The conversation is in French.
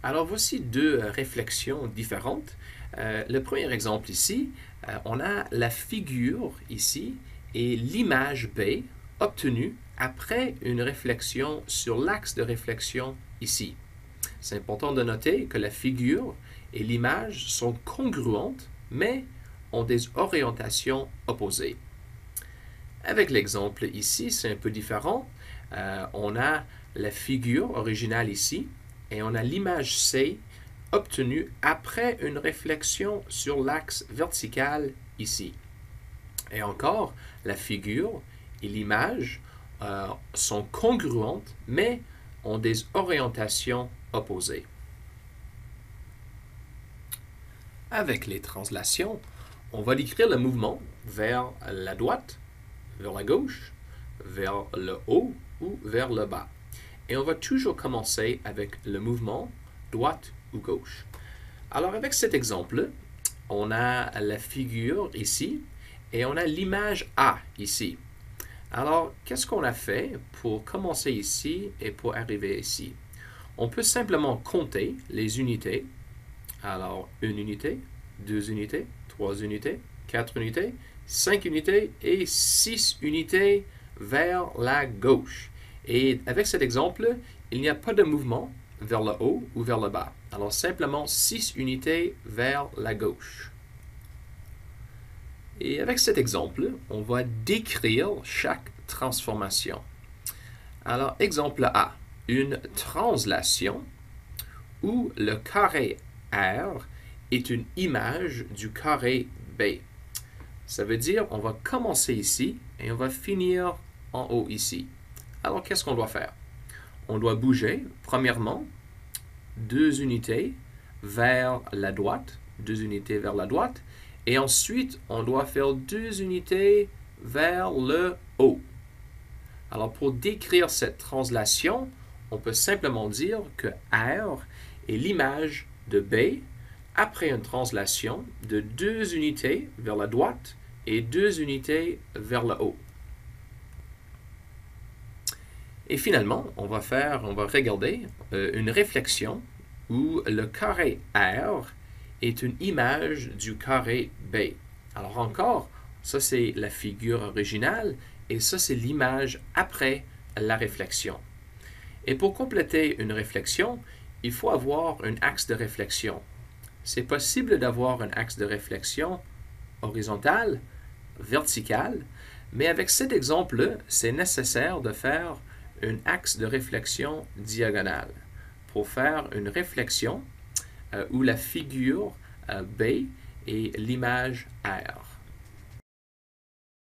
Alors voici deux réflexions différentes. Le premier exemple ici, on a la figure ici et l'image B obtenue après une réflexion sur l'axe de réflexion ici. C'est important de noter que la figure et l'image sont congruentes, mais ont des orientations opposées. Avec l'exemple ici, c'est un peu différent. On a la figure originale ici et on a l'image C obtenue après une réflexion sur l'axe vertical ici. Et encore, la figure et l'image sont congruentes, mais ont des orientations opposées. Avec les translations, on va décrire le mouvement vers la droite, vers la gauche, vers le haut ou vers le bas. Et on va toujours commencer avec le mouvement droite ou gauche. Alors avec cet exemple, on a la figure ici et on a l'image A ici. Alors, qu'est-ce qu'on a fait pour commencer ici et pour arriver ici? On peut simplement compter les unités. Alors, 1 unité, 2 unités, 3 unités, 4 unités, 5 unités et 6 unités vers la gauche. Et avec cet exemple, il n'y a pas de mouvement vers le haut ou vers le bas. Alors, simplement 6 unités vers la gauche. Et avec cet exemple, on va décrire chaque transformation. Alors, exemple A, une translation où le carré R est une image du carré B. Ça veut dire on va commencer ici et on va finir en haut ici. Alors, qu'est-ce qu'on doit faire? On doit bouger, premièrement, 2 unités vers la droite, 2 unités vers la droite, et ensuite, on doit faire 2 unités vers le haut. Alors, pour décrire cette translation, on peut simplement dire que R est l'image de B après une translation de 2 unités vers la droite et 2 unités vers le haut. Et finalement, on va regarder une réflexion où le carré R est une image du carré B. Alors encore, ça c'est la figure originale et ça c'est l'image après la réflexion. Et pour compléter une réflexion, il faut avoir un axe de réflexion. C'est possible d'avoir un axe de réflexion horizontal, vertical, mais avec cet exemple, c'est nécessaire de faire un axe de réflexion diagonal pour faire une réflexion où la figure B est l'image R.